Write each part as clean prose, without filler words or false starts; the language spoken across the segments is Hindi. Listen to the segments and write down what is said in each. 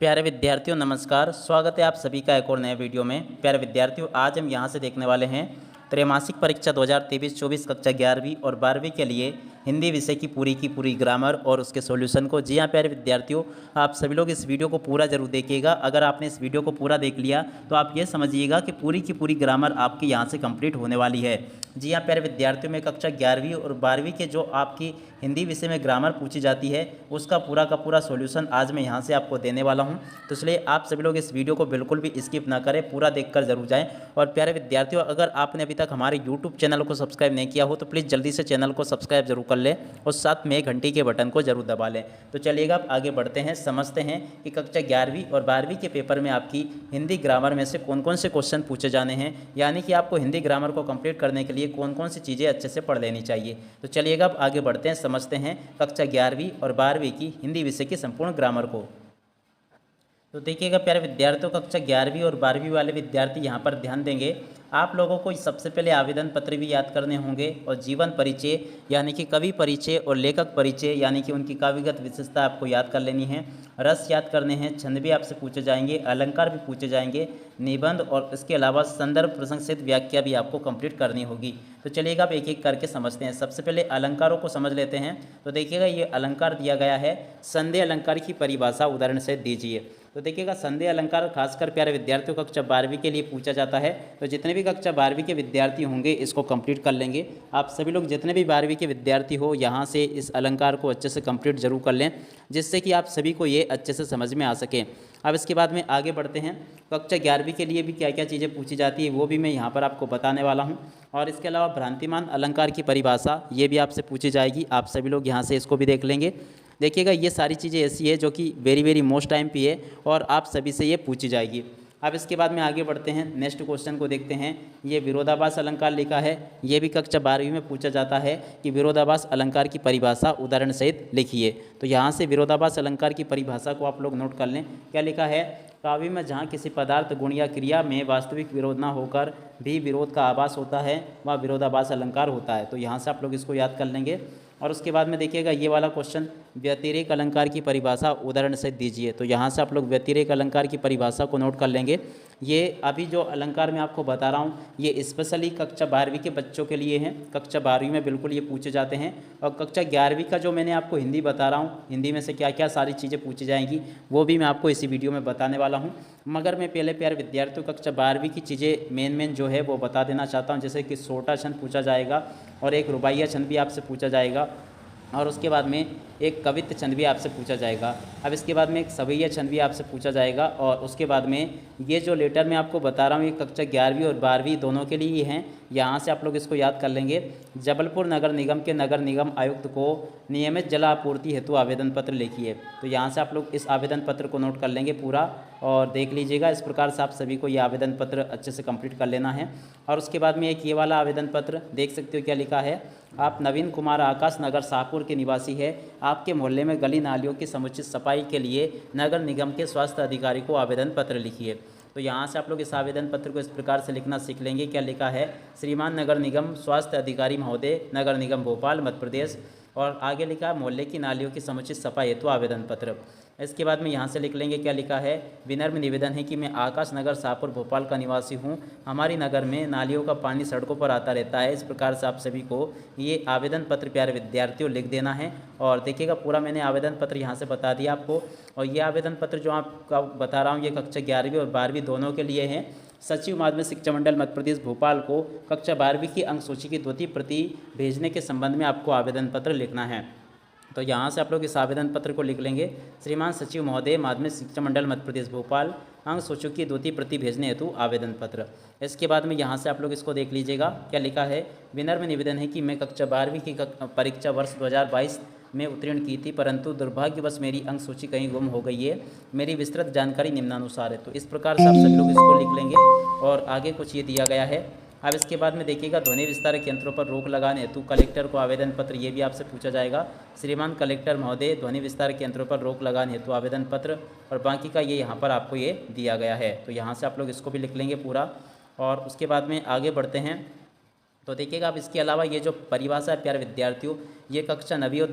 प्यारे विद्यार्थियों नमस्कार। स्वागत है आप सभी का एक और नए वीडियो में। प्यारे विद्यार्थियों, आज हम यहाँ से देखने वाले हैं त्रैमासिक परीक्षा 2023-24 कक्षा 11वीं और 12वीं के लिए हिंदी विषय की पूरी ग्रामर और उसके सॉल्यूशन को। जी हाँ प्यारे विद्यार्थियों, आप सभी लोग इस वीडियो को पूरा जरूर देखिएगा। अगर आपने इस वीडियो को पूरा देख लिया तो आप ये समझिएगा कि पूरी की पूरी ग्रामर आपकी यहाँ से कंप्लीट होने वाली है। जी हाँ प्यारे विद्यार्थियों, में कक्षा 11वीं और 12वीं के जो आपकी हिंदी विषय में ग्रामर पूछी जाती है उसका पूरा का पूरा सॉल्यूशन आज मैं यहाँ से आपको देने वाला हूँ। तो इसलिए आप सभी लोग इस वीडियो को बिल्कुल भी स्किप ना करें, पूरा देखकर जरूर जाएं। और प्यारे विद्यार्थियों, अगर आपने अभी तक हमारे यूट्यूब चैनल को सब्सक्राइब नहीं किया हो तो प्लीज़ जल्दी से चैनल को सब्सक्राइब जरूर कर लें और साथ में घंटी के बटन को जरूर दबा लें। तो चलिएगा अब आगे बढ़ते हैं, समझते हैं कि कक्षा 11वीं और 12वीं के पेपर में आपकी हिंदी ग्रामर में से कौन कौन से क्वेश्चन पूछे जाने हैं, यानी कि आपको हिंदी ग्रामर को कंप्लीट करने के लिए कौन कौन सी चीज़ें अच्छे से पढ़ लेनी चाहिए। तो चलिएगा अब आगे बढ़ते हैं, समझते हैं कक्षा 11वीं और 12वीं की हिंदी विषय की संपूर्ण ग्रामर को। तो देखिएगा प्यारे विद्यार्थियों, कक्षा 11वीं और 12वीं वाले विद्यार्थी यहाँ पर ध्यान देंगे। आप लोगों को सबसे पहले आवेदन पत्र भी याद करने होंगे और जीवन परिचय यानी कि कवि परिचय और लेखक परिचय यानी कि उनकी काव्यगत विशेषता आपको याद कर लेनी है। रस याद करने हैं, छंद भी आपसे पूछे जाएंगे, अलंकार भी पूछे जाएंगे, निबंध और इसके अलावा संदर्भ प्रसंग सहित व्याख्या भी आपको कंप्लीट करनी होगी। तो चलिएगा आप एक एक करके समझते हैं। सबसे पहले अलंकारों को समझ लेते हैं। तो देखिएगा ये अलंकार दिया गया है, संदेह अलंकार की परिभाषा उदाहरण से दीजिए। तो देखिएगा संदेह अलंकार खासकर प्यारे विद्यार्थियों कक्षा 12वीं के लिए पूछा जाता है। तो जितने भी कक्षा 12वीं के विद्यार्थी होंगे इसको कंप्लीट कर लेंगे। आप सभी लोग जितने भी 12वीं के विद्यार्थी हो यहाँ से इस अलंकार को अच्छे से कंप्लीट जरूर कर लें, जिससे कि आप सभी को ये अच्छे से समझ में आ सके। अब इसके बाद में आगे बढ़ते हैं, कक्षा 11वीं के लिए भी क्या क्या चीज़ें पूछी जाती है वो भी मैं यहाँ पर आपको बताने वाला हूँ। और इसके अलावा भ्रांतिमान अलंकार की परिभाषा ये भी आपसे पूछी जाएगी, आप सभी लोग यहाँ से इसको भी देख लेंगे। देखिएगा ये सारी चीज़ें ऐसी है जो कि वेरी मोस्ट टाइम पे है और आप सभी से ये पूछी जाएगी। अब इसके बाद में आगे बढ़ते हैं, नेक्स्ट क्वेश्चन को देखते हैं। ये विरोधाभास अलंकार लिखा है, ये भी कक्षा 12वीं में पूछा जाता है कि विरोधाभास अलंकार की परिभाषा उदाहरण सहित लिखिए। तो यहाँ से विरोधाभास अलंकार की परिभाषा को आप लोग नोट कर लें। क्या लिखा है, काव्य में जहाँ किसी पदार्थ गुण या क्रिया में वास्तविक विरोध ना होकर भी विरोध का आभास होता है वह विरोधाभास अलंकार होता है। तो यहाँ से आप लोग इसको याद कर लेंगे। और उसके बाद में देखिएगा ये वाला क्वेश्चन, व्यतिरेक अलंकार की परिभाषा उदाहरण से दीजिए। तो यहाँ से आप लोग व्यतिरेक अलंकार की परिभाषा को नोट कर लेंगे। ये अभी जो अलंकार मैं आपको बता रहा हूँ ये स्पेशली कक्षा 12वीं के बच्चों के लिए हैं। कक्षा 12वीं में बिल्कुल ये पूछे जाते हैं। और कक्षा 11वीं का जो मैंने आपको हिंदी बता रहा हूँ, हिंदी में से क्या क्या सारी चीज़ें पूछी जाएंगी वो भी मैं आपको इसी वीडियो में बताने वाला हूँ। मगर मैं पहले प्यारे विद्यार्थियों कक्षा 12वीं की चीज़ें मेन जो है वो बता देना चाहता हूँ। जैसे कि सोटा छंद पूछा जाएगा और एक रुबाइया छंद भी आपसे पूछा जाएगा और उसके बाद में एक कवित्त छंद भी आपसे पूछा जाएगा। अब इसके बाद में एक सवैया छंद भी आपसे पूछा जाएगा। और उसके बाद में ये जो लेटर मैं आपको बता रहा हूँ ये कक्षा 11वीं और 12वीं दोनों के लिए ही हैं। यहाँ से आप लोग इसको याद कर लेंगे। जबलपुर नगर निगम के नगर निगम आयुक्त को नियमित जल आपूर्ति हेतु आवेदन पत्र लिखिए। तो यहाँ से आप लोग इस आवेदन पत्र को नोट कर लेंगे पूरा और देख लीजिएगा। इस प्रकार से आप सभी को ये आवेदन पत्र अच्छे से कंप्लीट कर लेना है। और उसके बाद में एक ये वाला आवेदन पत्र देख सकते हो क्या लिखा है, आप नवीन कुमार आकाश नगर शाहपुर के निवासी है, आपके मोहल्ले में गली नालियों की समुचित सफाई के लिए नगर निगम के स्वास्थ्य अधिकारी को आवेदन पत्र लिखिए। तो यहाँ से आप लोग इस आवेदन पत्र को इस प्रकार से लिखना सीख लेंगे। क्या लिखा है, श्रीमान नगर निगम स्वास्थ्य अधिकारी महोदय, नगर निगम भोपाल मध्य प्रदेश। और आगे लिखा है मोहल्ले की नालियों की समुचित सफाई हेतु आवेदन पत्र। इसके बाद में यहाँ से लिख लेंगे, क्या लिखा है, विनम्र निवेदन है कि मैं आकाश नगर शाहपुर भोपाल का निवासी हूँ, हमारी नगर में नालियों का पानी सड़कों पर आता रहता है। इस प्रकार से आप सभी को ये आवेदन पत्र प्यारे विद्यार्थियों लिख देना है। और देखिएगा पूरा मैंने आवेदन पत्र यहाँ से बता दिया आपको। और ये आवेदन पत्र जो आपका बता रहा हूँ ये कक्षा 11वीं और 12वीं दोनों के लिए हैं। सचिव माध्यमिक शिक्षा मंडल मध्य प्रदेश भोपाल को कक्षा 12वीं की अंक सूची की द्वितीय प्रति भेजने के संबंध में आपको आवेदन पत्र लिखना है। तो यहाँ से आप लोग इस आवेदन पत्र को लिख लेंगे, श्रीमान सचिव महोदय माध्यमिक शिक्षा मंडल मध्य प्रदेश भोपाल अंक सूची की द्वितीय प्रति भेजने हेतु आवेदन पत्र। इसके बाद में यहाँ से आप लोग इसको देख लीजिएगा। क्या लिखा है, विनम्र निवेदन है कि मैं कक्षा 12वीं की परीक्षा वर्ष 2022 में उत्तीर्ण की थी, परंतु दुर्भाग्यवश मेरी अंक सूची कहीं गुम हो गई है। मेरी विस्तृत जानकारी निम्नानुसार है। तो इस प्रकार से आप सभी लोग इसको लिख लेंगे। और आगे कुछ ये दिया गया है। अब इसके बाद में देखिएगा, ध्वनि विस्तारक यंत्रों पर रोक लगाने हेतु कलेक्टर को आवेदन पत्र, ये भी आपसे पूछा जाएगा। श्रीमान कलेक्टर महोदय ध्वनि विस्तारक यंत्रों पर रोक लगाने हेतु आवेदन पत्र। और बाकी का ये यहाँ पर आपको ये दिया गया है। तो यहाँ से आप लोग इसको भी लिख लेंगे पूरा। और उसके बाद में आगे बढ़ते हैं, तो देखिएगा अब इसके अलावा ये जो परिभाषा है प्यारे विद्यार्थियों, ये कक्षा 9वीं और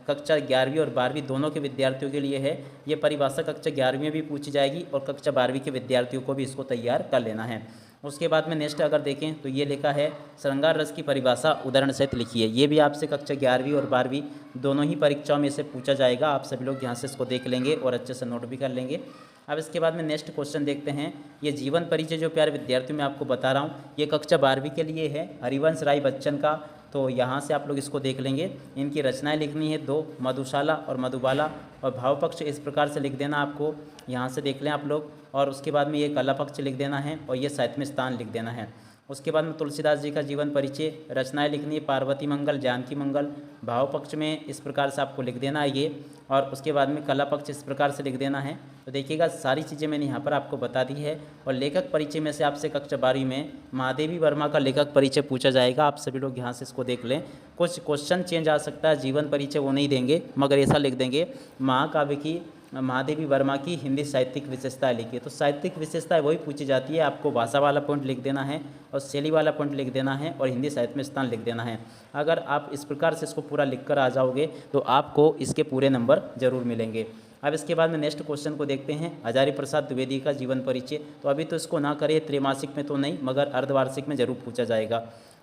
कक्षा 11वीं और 12वीं दोनों के विद्यार्थियों के लिए है। ये परिभाषा कक्षा 11वीं में भी पूछी जाएगी और कक्षा 12वीं के विद्यार्थियों को भी इसको तैयार कर लेना है। उसके बाद में नेक्स्ट अगर देखें तो ये लिखा है श्रृंगार रस की परिभाषा उदाहरण सहित लिखिए। ये भी आपसे कक्षा 11वीं और 12वीं दोनों ही परीक्षाओं में से पूछा जाएगा। आप सभी लोग यहाँ से इसको देख लेंगे और अच्छे से नोट भी कर लेंगे। अब इसके बाद में नेक्स्ट क्वेश्चन देखते हैं। ये जीवन परिचय जो प्यारे विद्यार्थियों मैं आपको बता रहा हूँ, ये कक्षा 12वीं के लिए है, हरिवंश राय बच्चन का। तो यहाँ से आप लोग इसको देख लेंगे। इनकी रचनाएं लिखनी है 2, मधुशाला और मधुबाला, और भाव पक्ष इस प्रकार से लिख देना आपको, यहाँ से देख लें आप लोग। और उसके बाद में ये कला पक्ष लिख देना है और ये साहित्य में स्थान लिख देना है। उसके बाद में तुलसीदास जी का जीवन परिचय, रचनाएं लिखनी है पार्वती मंगल, जानकी मंगल, भाव पक्ष में इस प्रकार से आपको लिख देना है ये, और उसके बाद में कला पक्ष इस प्रकार से लिख देना है। तो देखिएगा सारी चीज़ें मैंने यहाँ पर आपको बता दी है। और लेखक परिचय में से आपसे कक्षा 12वीं में महादेवी वर्मा का लेखक परिचय पूछा जाएगा। आप सभी लोग यहाँ से इसको देख लें। कुछ क्वेश्चन चेंज आ सकता है, जीवन परिचय वो नहीं देंगे मगर ऐसा लिख देंगे महाकाव्य की महादेवी वर्मा की हिंदी साहित्यिक विशेषताएं लिखिए। तो साहित्यिक विशेषताएं वही पूछी जाती है। आपको भाषा वाला पॉइंट लिख देना है और शैली वाला पॉइंट लिख देना है और हिंदी साहित्य में स्थान लिख देना है। अगर आप इस प्रकार से इसको पूरा लिख कर आ जाओगे तो आपको इसके पूरे नंबर जरूर मिलेंगे। अब इसके बाद में नेक्स्ट क्वेश्चन को देखते हैं। हजारी प्रसाद द्विवेदी का जीवन परिचय, तो अभी तो इसको ना करें, त्रैमासिक में तो नहीं मगर अर्धवार्षिक में जरूर पूछा जाएगा।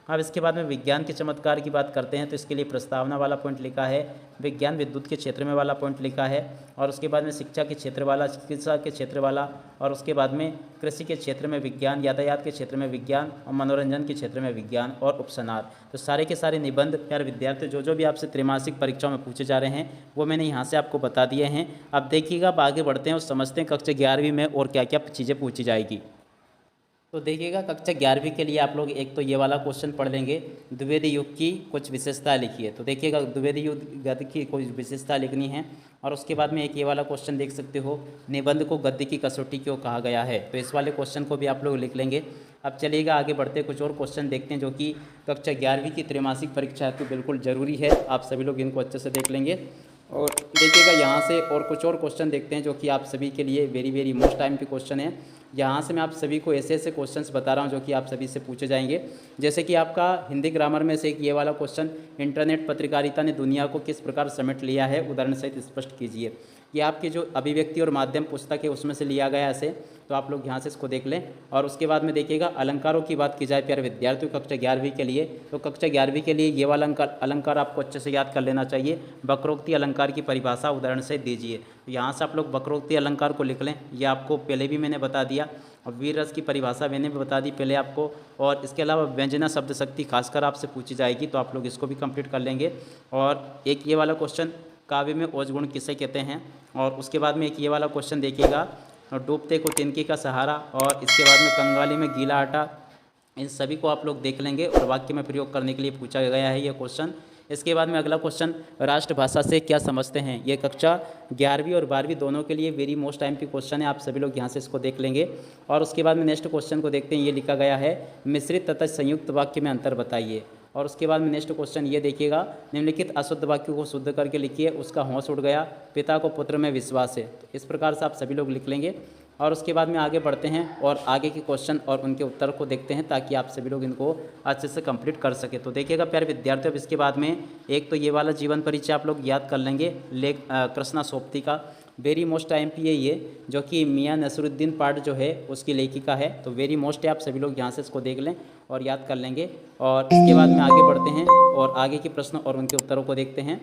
अब इसके बाद में विज्ञान के चमत्कार की बात करते हैं तो इसके लिए प्रस्तावना वाला पॉइंट लिखा है, विज्ञान विद्युत के क्षेत्र में वाला पॉइंट लिखा है, और उसके बाद में शिक्षा के क्षेत्र वाला, चिकित्सा के क्षेत्र वाला, और उसके बाद में कृषि के क्षेत्र में विज्ञान, यातायात के क्षेत्र में विज्ञान और मनोरंजन के क्षेत्र में विज्ञान और उपसनार। तो सारे के सारे निबंध प्यारे विद्यार्थी जो भी आपसे त्रैमासिक परीक्षाओं में पूछे जा रहे हैं वो मैंने यहाँ से आपको बता दिए हैं। अब देखिएगा अब आगे बढ़ते हैं और समझते हैं कक्षा 11वीं में और क्या क्या चीज़ें पूछी जाएगी। तो देखिएगा कक्षा 11वीं के लिए आप लोग एक तो ये वाला क्वेश्चन पढ़ लेंगे, द्विवेदी युग की कुछ विशेषता लिखिए। तो देखिएगा द्विवेदी युग गद्य की कोई विशेषता लिखनी है। और उसके बाद में एक ये वाला क्वेश्चन देख सकते हो, निबंध को गद्य की कसौटी क्यों कहा गया है। तो इस वाले क्वेश्चन को भी आप लोग लिख लेंगे। अब चलिएगा आगे बढ़ते कुछ और क्वेश्चन देखते हैं जो कि कक्षा 11वीं की त्रैमासिक परीक्षा है तो बिल्कुल ज़रूरी है। आप सभी लोग इनको अच्छे से देख लेंगे। और देखिएगा यहाँ से और कुछ और क्वेश्चन देखते हैं जो कि आप सभी के लिए वेरी मोस्ट टाइम के क्वेश्चन है। यहाँ से मैं आप सभी को ऐसे ऐसे क्वेश्चंस बता रहा हूँ जो कि आप सभी से पूछे जाएंगे। जैसे कि आपका हिंदी ग्रामर में से एक ये वाला क्वेश्चन, इंटरनेट पत्रकारिता ने दुनिया को किस प्रकार समेट लिया है, उदाहरण सहित स्पष्ट कीजिए। ये आपकी जो अभिव्यक्ति और माध्यम पुस्तक है उसमें से लिया गया ऐसे, तो आप लोग यहाँ से इसको देख लें। और उसके बाद में देखिएगा अलंकारों की बात की जाए प्यारे विद्यार्थियों कक्षा 11वीं के लिए, तो कक्षा 11वीं के लिए ये वाला अलंकार आपको अच्छे से याद कर लेना चाहिए। वक्रोक्ति अलंकार की परिभाषा उदाहरण से दीजिए। तो यहाँ से आप लोग वक्रोक्ति अलंकार को लिख लें। ये आपको पहले भी मैंने बता दिया, और वीर रस की परिभाषा मैंने भी बता दी पहले आपको। और इसके अलावा व्यंजना शब्द शक्ति खासकर आपसे पूछी जाएगी, तो आप लोग इसको भी कंप्लीट कर लेंगे। और एक ये वाला क्वेश्चन, काव्य में ओज गुण किसे कहते हैं। और उसके बाद में एक ये वाला क्वेश्चन देखिएगा, डूबते को तिनके का सहारा। और इसके बाद में कंगाली में गीला आटा। इन सभी को आप लोग देख लेंगे और वाक्य में प्रयोग करने के लिए पूछा गया है ये क्वेश्चन। इसके बाद में अगला क्वेश्चन, राष्ट्रभाषा से क्या समझते हैं। ये कक्षा 11वीं और 12वीं दोनों के लिए वेरी मोस्ट टाइम की क्वेश्चन है। आप सभी लोग यहाँ से इसको देख लेंगे। और उसके बाद में नेक्स्ट क्वेश्चन को देखते हैं। ये लिखा गया है, मिश्रित तथा संयुक्त वाक्य में अंतर बताइए। और उसके बाद में नेक्स्ट क्वेश्चन ये देखिएगा, निम्नलिखित अशुद्ध वाक्यों को शुद्ध करके लिखिए। उसका होश उड़ गया, पिता को पुत्र में विश्वास है। तो इस प्रकार से आप सभी लोग लिख लेंगे। और उसके बाद में आगे बढ़ते हैं और आगे के क्वेश्चन और उनके उत्तर को देखते हैं ताकि आप सभी लोग इनको अच्छे से कंप्लीट कर सके। तो देखिएगा प्यारे विद्यार्थियों, अब इसके बाद में एक तो ये वाला जीवन परिचय आप लोग याद कर लेंगे, लेख कृष्णा सोपती का, वेरी मोस्ट टाइम पी है ये, जो कि मियाँ नसरुद्दीन पाठ जो है उसकी लेखिका है। तो वेरी मोस्ट है, आप सभी लोग यहाँ से इसको देख लें और याद कर लेंगे। और इसके बाद में आगे बढ़ते हैं और आगे के प्रश्न और उनके उत्तरों को देखते हैं।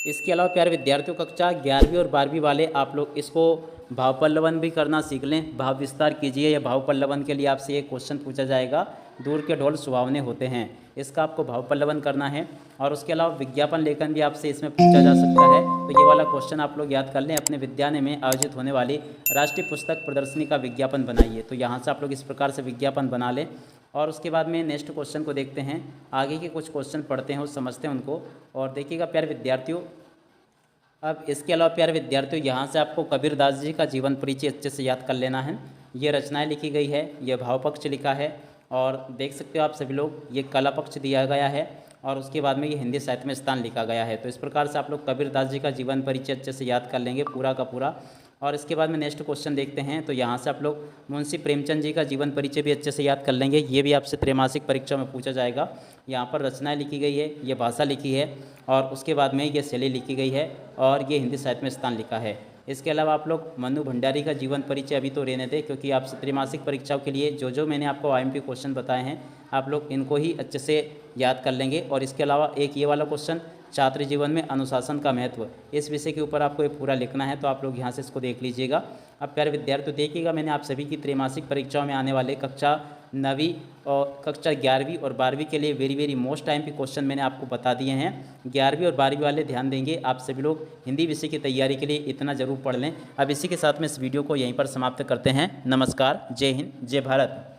इसके अलावा प्यारे विद्यार्थियों कक्षा 11वीं और 12वीं वाले आप लोग इसको भाव पल्लवन भी करना सीख लें। भाव विस्तार कीजिए या भाव पल्लवन के लिए आपसे एक क्वेश्चन पूछा जाएगा, दूर के ढोल सुहावने होते हैं, इसका आपको भाव पल्लवन करना है। और उसके अलावा विज्ञापन लेखन भी आपसे इसमें पूछा जा सकता है। तो ये वाला क्वेश्चन आप लोग याद कर लें, अपने विद्यालय में आयोजित होने वाली राष्ट्रीय पुस्तक प्रदर्शनी का विज्ञापन बनाइए। तो यहाँ से आप लोग इस प्रकार से विज्ञापन बना लें। और उसके बाद में नेक्स्ट क्वेश्चन को देखते हैं। आगे के कुछ क्वेश्चन पढ़ते हैं और समझते हैं उनको। और देखिएगा प्यारे विद्यार्थियों, अब इसके अलावा प्यारे विद्यार्थियों यहाँ से आपको कबीरदास जी का जीवन परिचय अच्छे से याद कर लेना है। ये रचनाएं लिखी गई है, ये भाव पक्ष लिखा है, और देख सकते हो आप सभी लोग ये कला पक्ष दिया गया है, और उसके बाद में ये हिंदी साहित्य में स्थान लिखा गया है। तो इस प्रकार से आप लोग कबीरदास जी का जीवन परिचय अच्छे से याद कर लेंगे पूरा का पूरा। और इसके बाद में नेक्स्ट क्वेश्चन देखते हैं। तो यहाँ से आप लोग मुंशी प्रेमचंद जी का जीवन परिचय भी अच्छे से याद कर लेंगे। ये भी आपसे त्रैमासिक परीक्षा में पूछा जाएगा। यहाँ पर रचनाएं लिखी गई है, ये भाषा लिखी है और उसके बाद में ये शैली लिखी गई है और ये हिंदी साहित्य में स्थान लिखा है। इसके अलावा आप लोग मनु भंडारी का जीवन परिचय अभी तो रहने दें, क्योंकि आप त्रैमासिक परीक्षाओं के लिए जो मैंने आपको IMP क्वेश्चन बताए हैं आप लोग इनको ही अच्छे से याद कर लेंगे। और इसके अलावा एक ये वाला क्वेश्चन, छात्र जीवन में अनुशासन का महत्व, इस विषय के ऊपर आपको ये पूरा लिखना है, तो आप लोग यहाँ से इसको देख लीजिएगा। अब प्यारे विद्यार्थियों देखिएगा, मैंने आप सभी की त्रैमासिक परीक्षाओं में आने वाले कक्षा 9वीं और कक्षा 11वीं और 12वीं के लिए वेरी मोस्ट IMP क्वेश्चन मैंने आपको बता दिए हैं। 11वीं और 12वीं वाले ध्यान देंगे। आप सभी लोग हिंदी विषय की तैयारी के लिए इतना ज़रूर पढ़ लें। अब इसी के साथ में इस वीडियो को यहीं पर समाप्त करते हैं। नमस्कार, जय हिंद, जय भारत।